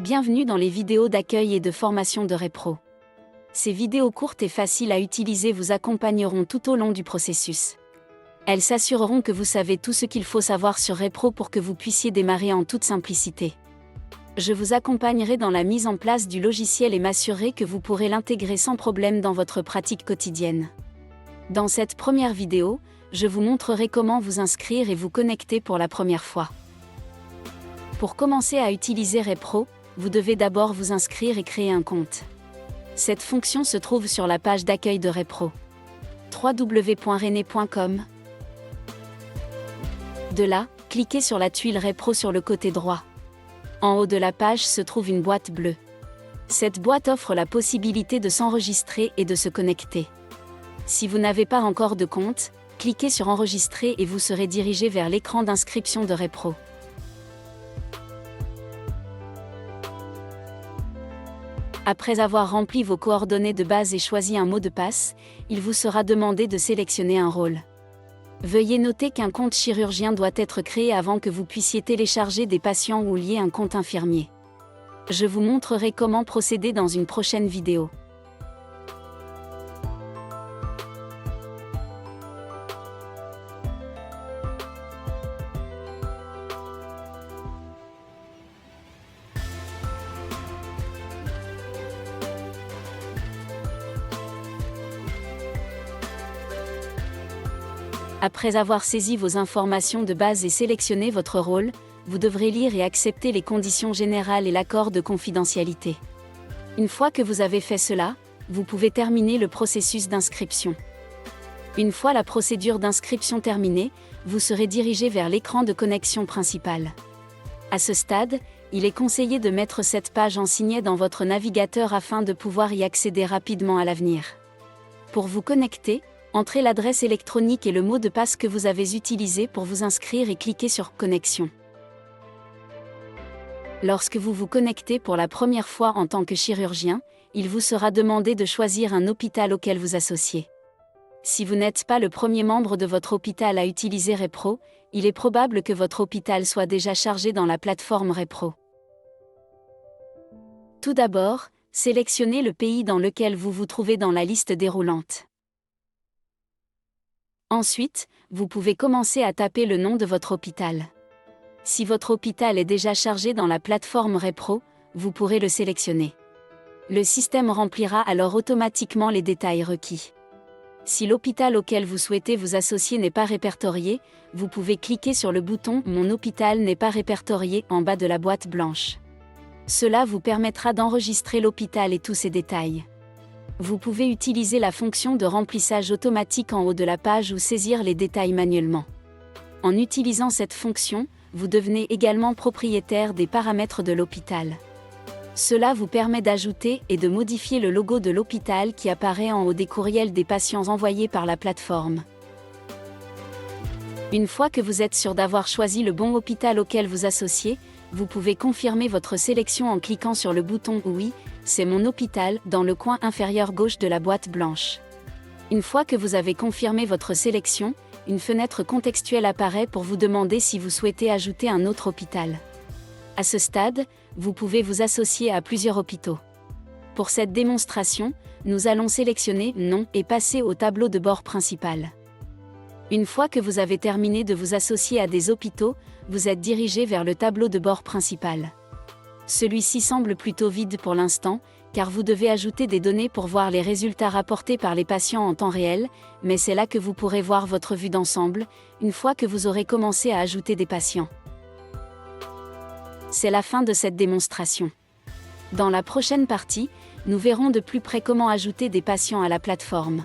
Bienvenue dans les vidéos d'accueil et de formation de Repro. Ces vidéos courtes et faciles à utiliser vous accompagneront tout au long du processus. Elles s'assureront que vous savez tout ce qu'il faut savoir sur Repro pour que vous puissiez démarrer en toute simplicité. Je vous accompagnerai dans la mise en place du logiciel et m'assurerai que vous pourrez l'intégrer sans problème dans votre pratique quotidienne. Dans cette première vidéo, je vous montrerai comment vous inscrire et vous connecter pour la première fois. Pour commencer à utiliser Repro, vous devez d'abord vous inscrire et créer un compte. Cette fonction se trouve sur la page d'accueil de Repro. www.rene.com. De là, cliquez sur la tuile Repro sur le côté droit. En haut de la page se trouve une boîte bleue. Cette boîte offre la possibilité de s'enregistrer et de se connecter. Si vous n'avez pas encore de compte, cliquez sur Enregistrer et vous serez dirigé vers l'écran d'inscription de Repro. Après avoir rempli vos coordonnées de base et choisi un mot de passe, il vous sera demandé de sélectionner un rôle. Veuillez noter qu'un compte chirurgien doit être créé avant que vous puissiez télécharger des patients ou lier un compte infirmier. Je vous montrerai comment procéder dans une prochaine vidéo. Après avoir saisi vos informations de base et sélectionné votre rôle, vous devrez lire et accepter les conditions générales et l'accord de confidentialité. Une fois que vous avez fait cela, vous pouvez terminer le processus d'inscription. Une fois la procédure d'inscription terminée, vous serez dirigé vers l'écran de connexion principal. À ce stade, il est conseillé de mettre cette page en signet dans votre navigateur afin de pouvoir y accéder rapidement à l'avenir. Pour vous connecter, entrez l'adresse électronique et le mot de passe que vous avez utilisé pour vous inscrire et cliquez sur « Connexion ». Lorsque vous vous connectez pour la première fois en tant que chirurgien, il vous sera demandé de choisir un hôpital auquel vous associez. Si vous n'êtes pas le premier membre de votre hôpital à utiliser Repro, il est probable que votre hôpital soit déjà chargé dans la plateforme Repro. Tout d'abord, sélectionnez le pays dans lequel vous vous trouvez dans la liste déroulante. Ensuite, vous pouvez commencer à taper le nom de votre hôpital. Si votre hôpital est déjà chargé dans la plateforme Repro, vous pourrez le sélectionner. Le système remplira alors automatiquement les détails requis. Si l'hôpital auquel vous souhaitez vous associer n'est pas répertorié, vous pouvez cliquer sur le bouton « Mon hôpital n'est pas répertorié » en bas de la boîte blanche. Cela vous permettra d'enregistrer l'hôpital et tous ses détails. Vous pouvez utiliser la fonction de remplissage automatique en haut de la page ou saisir les détails manuellement. En utilisant cette fonction, vous devenez également propriétaire des paramètres de l'hôpital. Cela vous permet d'ajouter et de modifier le logo de l'hôpital qui apparaît en haut des courriels des patients envoyés par la plateforme. Une fois que vous êtes sûr d'avoir choisi le bon hôpital auquel vous associez, vous pouvez confirmer votre sélection en cliquant sur le bouton « Oui, c'est mon hôpital » dans le coin inférieur gauche de la boîte blanche. Une fois que vous avez confirmé votre sélection, une fenêtre contextuelle apparaît pour vous demander si vous souhaitez ajouter un autre hôpital. À ce stade, vous pouvez vous associer à plusieurs hôpitaux. Pour cette démonstration, nous allons sélectionner « Non » et passer au tableau de bord principal. Une fois que vous avez terminé de vous associer à des hôpitaux, vous êtes dirigé vers le tableau de bord principal. Celui-ci semble plutôt vide pour l'instant, car vous devez ajouter des données pour voir les résultats rapportés par les patients en temps réel, mais c'est là que vous pourrez voir votre vue d'ensemble, une fois que vous aurez commencé à ajouter des patients. C'est la fin de cette démonstration. Dans la prochaine partie, nous verrons de plus près comment ajouter des patients à la plateforme.